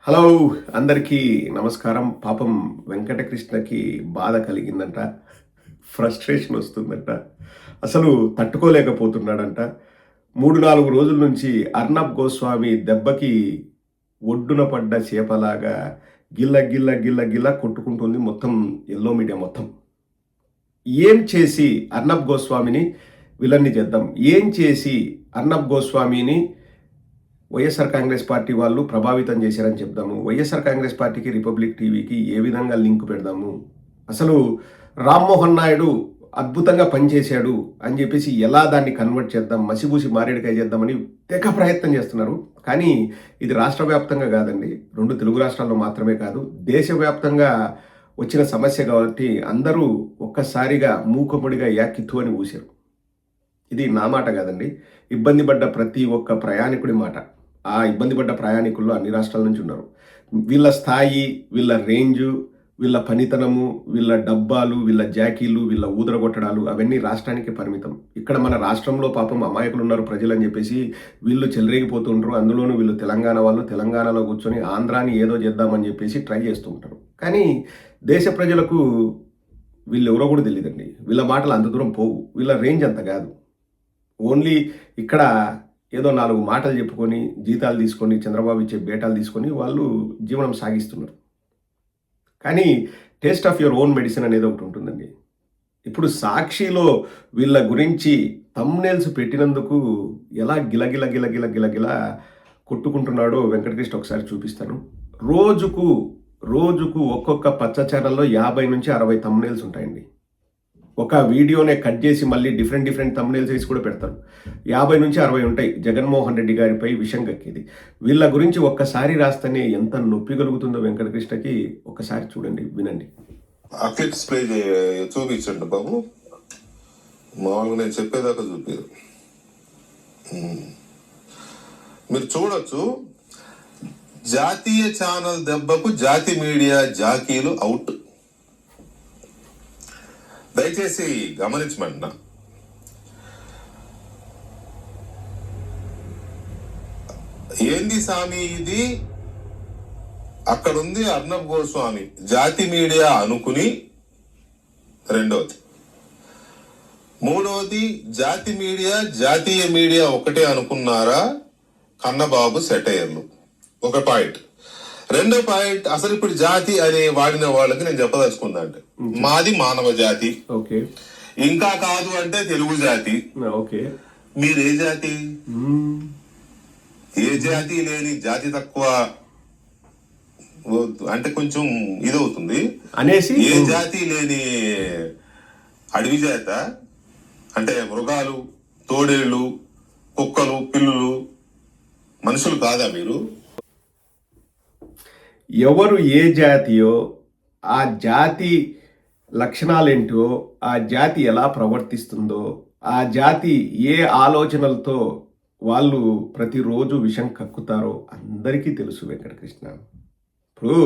Hello అందరికీ నమస్కారం. పాపం వెంకటకృష్ణకి బాధ కలిగిందంట, ఫ్రస్ట్రేషన్ వస్తుందంట, అసలు తట్టుకోలేకపోతున్నాడంట. 3-4 రోజుల నుంచి అర్నబ్ గోస్వామి దెబ్బకి ఒడ్డున పడ్డ చేపలాగా గిల్ల గిల్ల గిల్ల గిల్ల కొట్టుకుంటుంది మొత్తం ఎల్లో మీడియా మొత్తం. ఏం చేసి అర్నబ్ గోస్వామిని విలన్ని చేద్దాం, ఏం చేసి అర్నబ్ గోస్వామిని వైఎస్ఆర్ కాంగ్రెస్ పార్టీ వాళ్ళు ప్రభావితం చేశారని చెప్దాము, వైఎస్ఆర్ కాంగ్రెస్ పార్టీకి రిపబ్లిక్ టీవీకి ఏ విధంగా లింక్ పెడదాము, అసలు రామ్మోహన్ నాయుడు అద్భుతంగా పనిచేశాడు అని చెప్పేసి ఎలా దాన్ని కన్వర్ట్ చేద్దాం, మసిబూసి మారేడుకాయ చేద్దామని తెగ ప్రయత్నం చేస్తున్నారు. కానీ ఇది రాష్ట్ర వ్యాప్తంగా కాదండి, 2 తెలుగు రాష్ట్రాల్లో మాత్రమే కాదు, దేశవ్యాప్తంగా వచ్చిన సమస్య కాబట్టి అందరూ ఒక్కసారిగా మూకముడిగా యాకిత్తు అని ఊశారు. ఇది నా మాట కాదండి, ఇబ్బంది పడ్డ ప్రతి ఒక్క ప్రయాణికుడి మాట. ఆ ఇబ్బంది పడ్డ ప్రయాణికుల్లో అన్ని రాష్ట్రాల నుంచి ఉన్నారు. వీళ్ళ స్థాయి, వీళ్ళ రేంజు, వీళ్ళ పనితనము, వీళ్ళ డబ్బాలు, వీళ్ళ జాకీలు, వీళ్ళ ఊదరగొట్టడాలు అవన్నీ రాష్ట్రానికి పరిమితం. ఇక్కడ మన రాష్ట్రంలో పాపం అమాయకులు ఉన్నారు ప్రజలు అని చెప్పేసి వీళ్ళు చెలరేగిపోతుంటారు. అందులోనూ వీళ్ళు తెలంగాణ వాళ్ళు తెలంగాణలో కూర్చొని ఆంధ్రాని ఏదో చేద్దామని చెప్పేసి ట్రై చేస్తూ ఉంటారు. కానీ దేశ ప్రజలకు వీళ్ళు ఎవరో కూడా తెలియదండి. వీళ్ళ మాటలు అంత దూరం పోవు, వీళ్ళ రేంజ్ అంత కాదు. ఓన్లీ ఇక్కడ ఏదో 4 మాటలు చెప్పుకొని జీతాలు తీసుకొని చంద్రబాబు ఇచ్చే బేటాలు తీసుకొని వాళ్ళు జీవనం సాగిస్తున్నారు. కానీ taste of your own medicine అనేది ఒకటి ఉంటుందండి. ఇప్పుడు సాక్షిలో వీళ్ళ గురించి థంబ్నెయిల్స్ పెట్టినందుకు ఎలా గిలగిల గిలగిల గిలగిల కొట్టుకుంటున్నాడో వెంకటకృష్ణ ఒకసారి చూపిస్తాను. రోజుకు ఒక్కొక్క పచ్చ ఛానల్లో 50 నుంచి 60 థంబ్నెయిల్స్ ఉంటాయండి. ఒక వీడియోనే కట్ చేసి మళ్ళీ డిఫరెంట్ థంబ్నెయిల్స్ వేసి కూడా పెడతారు. 50 నుంచి 60 ఉంటాయి జగన్మోహన్ రెడ్డి గారిపై విషం కక్కేది. వీళ్ళ గురించి ఒక్కసారి రాస్తేనే ఎంత నొప్పి కలుగుతుందో వెంకటకృష్ణకి ఒక్కసారి చూడండి, వినండి. అక్లిప్స్ ప్లే చూపించండి బాబు, మామూలుగా నేను చెప్పేదాకా చూపారు. మీరు చూడొచ్చు, జాతీయ ఛానల్ దెబ్బకు జాతి మీడియా జాకీలు అవుట్. దయచేసి గమనించమంటున్నా. ఏంది స్వామి ఇది? అక్కడుంది అర్నబ్ గోస్వామి జాతి మీడియా అనుకుని, రెండవది. మూడవది, జాతి మీడియా జాతీయ మీడియా ఒకటే అనుకున్నారా కన్నబాబు సెటైర్లు. ఒక పాయింట్. రెండో పాయింట్, అసలు ఇప్పుడు జాతి అనే వాడిన వాళ్ళకి నేను చెప్పదలుచుకుందా అంటే, మాది మానవ జాతి, ఇంకా కాదు అంటే తెలుగు జాతి. మీరు ఏ జాతి? ఏ జాతి లేని జాతి తక్కువ అంటే కొంచెం ఇదవుతుంది అనేసి, ఏ జాతి లేని అడవి జాత అంటే మృగాలు, తోడేళ్లు, కుక్కలు, పిల్లులు, మనుషులు కాదా మీరు? ఎవరు ఏ జాతియో, ఆ జాతి లక్షణాలేంటో, ఆ జాతి ఎలా ప్రవర్తిస్తుందో, ఆ జాతి ఏ ఆలోచనలతో వాళ్ళు ప్రతిరోజు విషం కక్కుతారో అందరికీ తెలుసు వెంకటకృష్ణ. ఇప్పుడు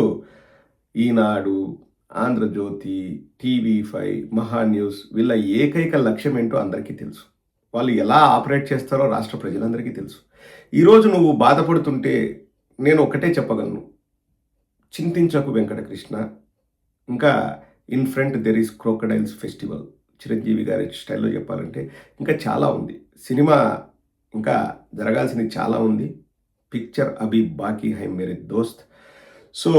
ఈనాడు, ఆంధ్రజ్యోతి, టీవీ5, మహా న్యూస్ వీళ్ళ ఏకైక లక్ష్యం ఏంటో అందరికీ తెలుసు. వాళ్ళు ఎలా ఆపరేట్ చేస్తారో రాష్ట్ర ప్రజలందరికీ తెలుసు. ఈరోజు నువ్వు బాధపడుతుంటే నేను ఒకటే చెప్పగలను, చింతించకు వెంకటకృష్ణ. ఇంకా in front there is crocodiles festival, Chiranjeevi గారి స్టైల్లో చెప్పాలంటే ఇంకా చాలా ఉంది. సినిమా ఇంకా జరగాల్సింది చాలా ఉంది. పిక్చర్ అభి బాకీ హై మేరే దోస్త్. సో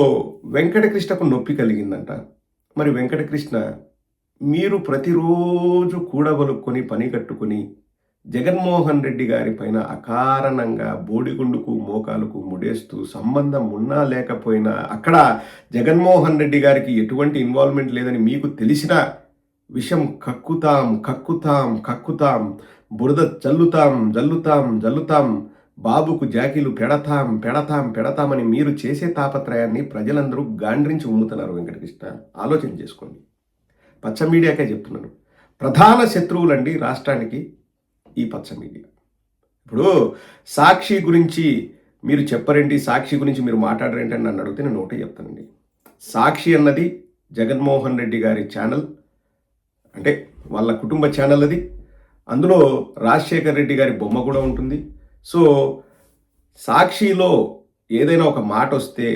వెంకటకృష్ణకు నొప్పి కలిగిందంట. మరి వెంకటకృష్ణ, మీరు ప్రతిరోజు కూడగొలుక్కొని పని కట్టుకొని జగన్మోహన్ రెడ్డి గారి పైన అకారణంగా బోడిగుండుకు మోకాలకు ముడేస్తూ, సంబంధం ఉన్నా లేకపోయినా అక్కడ జగన్మోహన్ రెడ్డి గారికి ఎటువంటి ఇన్వాల్వ్మెంట్ లేదని మీకు తెలిసిన విషయం కక్కుతాం, బురద జల్లుతాం, బాబుకు జాకీలు పెడతామని మీరు చేసే తాపత్రయాన్ని ప్రజలందరూ గాండ్రించి ఉమ్ముతున్నారు. వెంకటకృష్ణ, ఆలోచన చేసుకోండి. పచ్చ మీడియాకే చెప్తున్నాను, ప్రధాన శత్రువులండి రాష్ట్రానికి ఈ పచ్చ మీడియా. ఇప్పుడు సాక్షి గురించి మీరు చెప్పరేంటి, సాక్షి గురించి మీరు మాట్లాడరేంటి అని నన్ను అడిగితే నేను ఒకటే చెప్తానండి. సాక్షి అన్నది జగన్మోహన్ రెడ్డి గారి ఛానల్, అంటే వాళ్ళ కుటుంబ ఛానల్ అది. అందులో రాజశేఖర్ రెడ్డి గారి బొమ్మ కూడా ఉంటుంది. సో సాక్షిలో ఏదైనా ఒక మాట వస్తే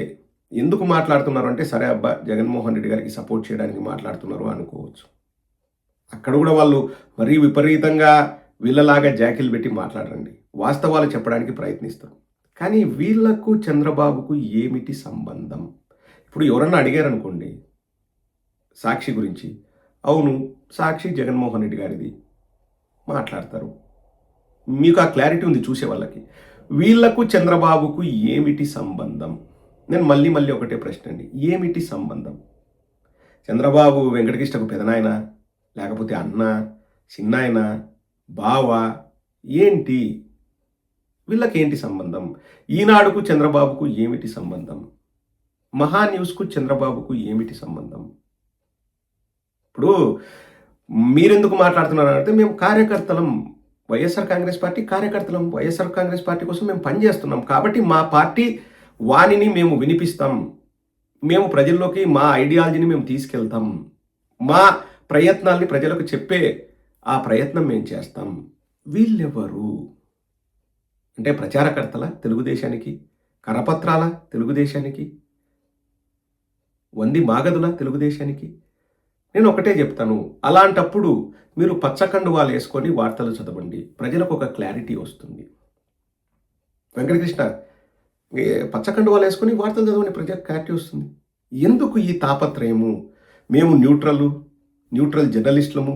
ఎందుకు మాట్లాడుతున్నారు అంటే, సరే అబ్బా జగన్మోహన్ రెడ్డి గారికి సపోర్ట్ చేయడానికి మాట్లాడుతున్నారు అనుకోవచ్చు. అక్కడ కూడా వాళ్ళు మరీ విపరీతంగా వీళ్ళలాగా జాకిలు పెట్టి మాట్లాడరండి. వాస్తవాలు చెప్పడానికి ప్రయత్నిస్తారు. కానీ వీళ్లకు చంద్రబాబుకు ఏమిటి సంబంధం? ఇప్పుడు ఎవరన్నా అడిగారనుకోండి సాక్షి గురించి, అవును సాక్షి జగన్మోహన్ రెడ్డి గారిది మాట్లాడతారు. మీకు ఆ క్లారిటీ ఉంది చూసే వాళ్ళకి. వీళ్లకు చంద్రబాబుకు ఏమిటి సంబంధం? నేను మళ్ళీ ఒకటే ప్రశ్న అండి, ఏమిటి సంబంధం? చంద్రబాబు వెంకటకృష్ణకు పెదనాయన, లేకపోతే అన్న, చిన్నాయన, బావ, ఏంటి? వీళ్ళకేంటి సంబంధం? ఈనాడుకు చంద్రబాబుకు ఏమిటి సంబంధం? మహా న్యూస్కు చంద్రబాబుకు ఏమిటి సంబంధం? ఇప్పుడు మీరెందుకు మాట్లాడుతున్నారంటే, మేము కార్యకర్తలం, వైఎస్ఆర్ కాంగ్రెస్ పార్టీ కార్యకర్తలం, వైఎస్ఆర్ కాంగ్రెస్ పార్టీ కోసం మేము పనిచేస్తున్నాం, కాబట్టి మా పార్టీ వాణిని మేము వినిపిస్తాం, మేము ప్రజల్లోకి మా ఐడియాలజీని మేము తీసుకెళ్తాం, మా ప్రయత్నాల్ని ప్రజలకు చెప్పే ఆ ప్రయత్నం మేము చేస్తాం. వీళ్ళెవరు అంటే ప్రచారకర్తల తెలుగుదేశానికి, కరపత్రాల తెలుగుదేశానికి, వంది మాగదుల తెలుగుదేశానికి? నేను ఒకటే చెప్తాను, అలాంటప్పుడు మీరు పచ్చకండువాలు వేసుకొని వార్తలు చదవండి, ప్రజలకు ఒక క్లారిటీ వస్తుంది. వెంకటకృష్ణ పచ్చకండువాలు వేసుకొని వార్తలు చదవండి, ప్రజలకు క్లారిటీ వస్తుంది. ఎందుకు ఈ తాపత్రయము? మేము న్యూట్రల్ జర్నలిస్టులము,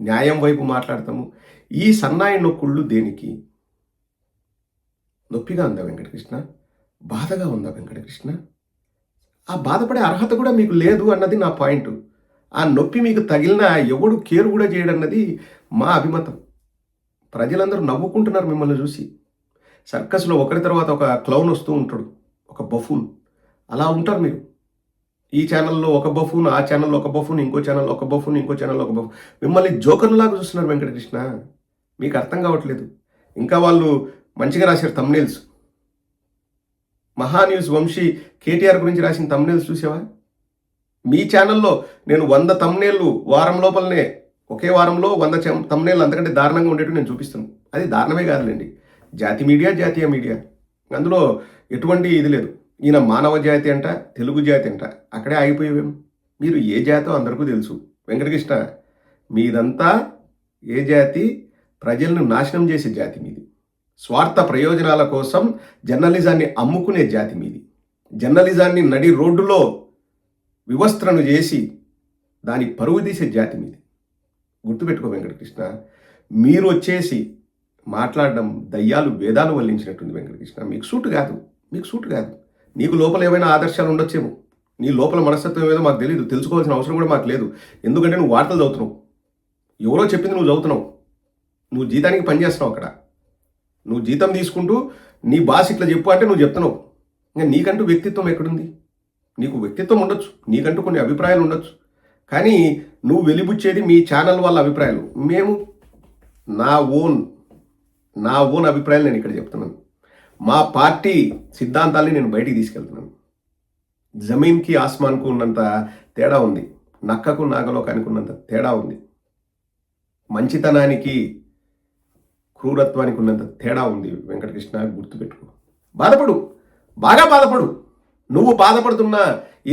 న్యాయం వైపు మాట్లాడతాము. ఈ సన్నాయి నొక్కుళ్ళు దేనికి? నొప్పిగా ఉందా వెంకటకృష్ణ? బాధగా ఉందా వెంకటకృష్ణ? ఆ బాధపడే అర్హత కూడా మీకు లేదు అన్నది నా పాయింట్. ఆ నొప్పి మీకు తగిలినా ఎవడు కేర్ కూడా చేయడన్నది మా అభిమతం. ప్రజలందరూ నవ్వుకుంటున్నారు మిమ్మల్ని చూసి. సర్కస్లో ఒకరి తర్వాత ఒక క్లౌన్ వస్తూ ఉంటాడు, ఒక బఫూన్. అలా ఉంటారు మీరు. ఈ ఛానల్లో ఒక బఫూన్, ఆ ఛానల్లో ఒక బఫూన్, ఇంకో ఛానల్లో ఒక బఫూన్, ఇంకో ఛానల్లో ఒక బఫూన్. మిమ్మల్ని జోకర్లాగా చూస్తున్నారు వెంకటకృష్ణ. మీకు అర్థం కావట్లేదు. ఇంకా వాళ్ళు మంచిగా రాశారు తమ్నేల్స్. మహా న్యూస్ వంశీ కేటీఆర్ గురించి రాసిన తమ్నేల్స్ చూసావా? మీ ఛానల్లో నేను 100 తమ్నేళ్ళు వారం లోపలనే, ఒకే వారంలో 100 తమ్నేళ్ళు అంతకంటే దారుణంగా ఉండేట్టు నేను చూపిస్తున్నాను. అది దారుణమే కాదులేండి, జాతీయ మీడియా. అందులో ఎటువంటి ఇది లేదు. ఈయన మానవ జాతి అంట, తెలుగు జాతి అంట, అక్కడే ఆగిపోయేవేం. మీరు ఏ జాతో అందరికీ తెలుసు. వెంకటకృష్ణ మీదంతా ఏ జాతి? ప్రజలను నాశనం చేసే జాతి మీది. స్వార్థ ప్రయోజనాల కోసం జర్నలిజాన్ని అమ్ముకునే జాతి మీది. జర్నలిజాన్ని నడి రోడ్డులో వివస్త్రను చేసి దాని పరువు తీసే జాతి మీది. గుర్తుపెట్టుకో వెంకటకృష్ణ. మీరు వచ్చేసి మాట్లాడడం దయ్యాలు వేదాలు వల్లించినట్టుంది వెంకటకృష్ణ. మీకు సూటు కాదు. నీకు లోపల ఏమైనా ఆదర్శాలు ఉండొచ్చేమో, నీ లోపల మనస్తత్వం ఏదో మాకు తెలియదు, తెలుసుకోవాల్సిన అవసరం కూడా మాకు లేదు. ఎందుకంటే నువ్వు వార్తలు చదువుతున్నావు, ఎవరో చెప్పింది నువ్వు చదువుతున్నావు. నువ్వు జీతానికి పనిచేస్తున్నావు. అక్కడ నువ్వు జీతం తీసుకుంటూ నీ బాస్ ఇట్లా చెప్పు అంటే నువ్వు చెప్తున్నావు. ఇంకా నీకంటూ వ్యక్తిత్వం ఎక్కడుంది? నీకు వ్యక్తిత్వం ఉండొచ్చు, నీకంటూ కొన్ని అభిప్రాయాలు ఉండొచ్చు, కానీ నువ్వు వెలిబుచ్చేది మీ ఛానల్ వాళ్ళ అభిప్రాయాలు. మేము నా ఓన్ అభిప్రాయాలు నేను ఇక్కడ చెప్తున్నాను. మా పార్టీ సిద్ధాంతాల్ని నేను బయటికి తీసుకెళ్తున్నాను. జమీన్కి ఆస్మాన్కు ఉన్నంత తేడా ఉంది, నక్కకు నాగలోకానికి ఉన్నంత తేడా ఉంది, మంచితనానికి క్రూరత్వానికి ఉన్నంత తేడా ఉంది వెంకటకృష్ణ. గుర్తుపెట్టుకో. బాగా బాధపడు. నువ్వు బాధపడుతున్నా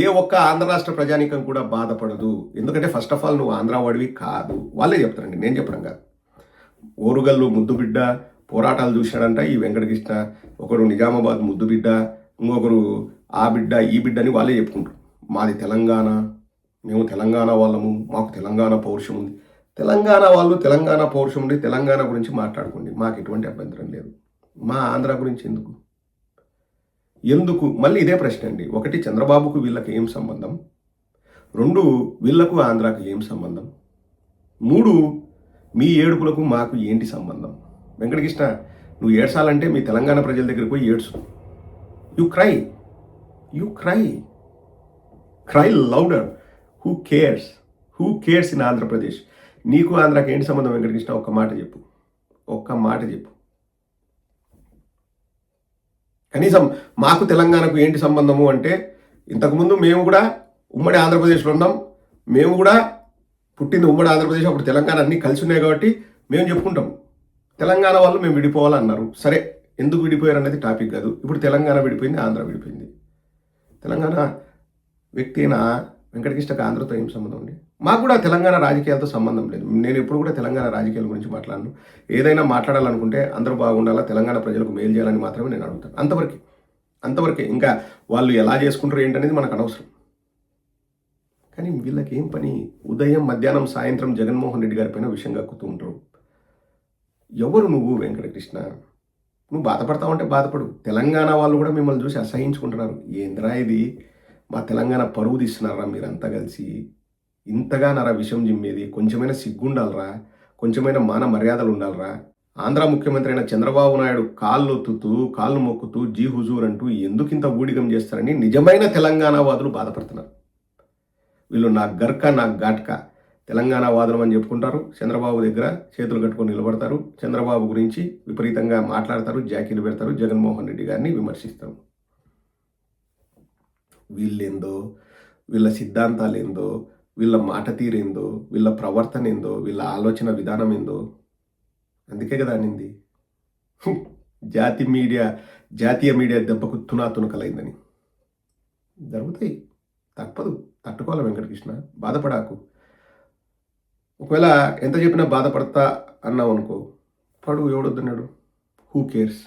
ఏ ఒక్క ఆంధ్ర రాష్ట్ర ప్రజానీకం కూడా బాధపడదు. ఎందుకంటే ఫస్ట్ ఆఫ్ ఆల్ నువ్వు ఆంధ్ర వాడివి కాదు. వాళ్ళే చెప్తారండి, నేను చెప్పడం కాదు. ఓరుగల్లు ముద్దుబిడ్డ పోరాటాలు చూశాడంట ఈ వెంకటకృష్ణ. ఒకరు నిజామాబాద్ ముద్దుబిడ్డ, ఇంకొకరు ఆ బిడ్డ ఈ బిడ్డ అని వాళ్ళే చెప్పుకుంటారు. మాది తెలంగాణ, మేము తెలంగాణ వాళ్ళము, మాకు తెలంగాణ పౌరుషం ఉంది. తెలంగాణ వాళ్ళు తెలంగాణ పౌరుషం ఉండి తెలంగాణ గురించి మాట్లాడుకోండి, మాకు ఎటువంటి అభ్యంతరం లేదు. మా ఆంధ్ర గురించి ఎందుకు? మళ్ళీ ఇదే ప్రశ్న అండి. ఒకటి, చంద్రబాబుకు వీళ్ళకి ఏం సంబంధం? 2, వీళ్ళకు ఆంధ్రాకు ఏం సంబంధం? 3, మీ ఏడుపులకు మాకు ఏంటి సంబంధం? వెంకటకృష్ణ, నువ్వు ఏడ్చాలంటే మీ తెలంగాణ ప్రజల దగ్గరికి పోయి ఏడ్చు. You cry louder. Who cares in Andhra Pradesh? నీకు ఆంధ్రాకి ఏంటి సంబంధం వెంకటకృష్ణ? ఒక్క మాట చెప్పు. కనీసం మాకు తెలంగాణకు ఏంటి సంబంధము అంటే, ఇంతకుముందు మేము కూడా ఉమ్మడి ఆంధ్రప్రదేశ్లో ఉన్నాం, మేము కూడా పుట్టింది ఉమ్మడి ఆంధ్రప్రదేశ్, అప్పుడు తెలంగాణ అన్నీ కలిసి ఉన్నాయి కాబట్టి మేము చెప్పుకుంటాం. తెలంగాణ వాళ్ళు మేము విడిపోవాలన్నారు. సరే, ఎందుకు విడిపోయారు అనేది టాపిక్ కాదు. ఇప్పుడు తెలంగాణ విడిపోయింది, ఆంధ్ర విడిపోయింది. తెలంగాణ వ్యక్తి అయిన వెంకటకృష్ణకి ఆంధ్రతో ఏం సంబంధం అండి? మాకు కూడా తెలంగాణ రాజకీయాలతో సంబంధం లేదు. నేను ఎప్పుడు కూడా తెలంగాణ రాజకీయాల గురించి మాట్లాడను. ఏదైనా మాట్లాడాలనుకుంటే అందరూ బాగుండాలా, తెలంగాణ ప్రజలకు మేలు చేయాలని మాత్రమే నేను అడుగుతాను. అంతవరకే. ఇంకా వాళ్ళు ఎలా చేసుకుంటారు ఏంటనేది మనకు అనవసరం. కానీ వీళ్ళకి ఏం పని? ఉదయం, మధ్యాహ్నం, సాయంత్రం జగన్మోహన్ రెడ్డి గారి పైన విషయం కక్కుతూ ఉంటారు. ఎవరు నువ్వు వెంకటకృష్ణ? నువ్వు బాధపడతావంటే బాధపడు. తెలంగాణ వాళ్ళు కూడా మిమ్మల్ని చూసి అసహించుకుంటున్నారు. ఏంద్రా ఇది? మా తెలంగాణ పరువు తీస్తున్నారా మీరంతా కలిసి? ఇంతగా నరా విషం జిమ్మేది? కొంచెమైనా సిగ్గుండాలరా, కొంచెమైనా మాన మర్యాదలు ఉండాలరా. ఆంధ్ర ముఖ్యమంత్రి అయిన చంద్రబాబు నాయుడు కాళ్ళు మొక్కుతూ జీ హుజూర్ అంటూ ఎందుకింత ఊడిగం చేస్తారని నిజమైన తెలంగాణ వాదులు బాధపడుతున్నారు. వీళ్ళు నా గర్క, నా ఘాట్క తెలంగాణ వాదనం అని చెప్పుకుంటారు. చంద్రబాబు దగ్గర చేతులు కట్టుకొని నిలబడతారు. చంద్రబాబు గురించి విపరీతంగా మాట్లాడతారు, జాకీలు పెడతారు, జగన్మోహన్ రెడ్డి గారిని విమర్శిస్తారు. వీళ్ళేందో, వీళ్ళ సిద్ధాంతాలు ఏందో, వీళ్ళ మాట తీరేందో, వీళ్ళ ప్రవర్తన ఏందో, వీళ్ళ ఆలోచన విధానం ఏందో. అందుకే కదా అనింది జాతీయ మీడియా దెబ్బకు తునకలైందని. జరుగుతాయి, తప్పదు, తట్టుకోవాలి వెంకటకృష్ణ. బాధపడాకు. ఒకవేళ ఎంత చెప్పినా బాధపడతా అన్నావు అనుకో, పడు, ఎవడొద్దన్నాడు? Who cares?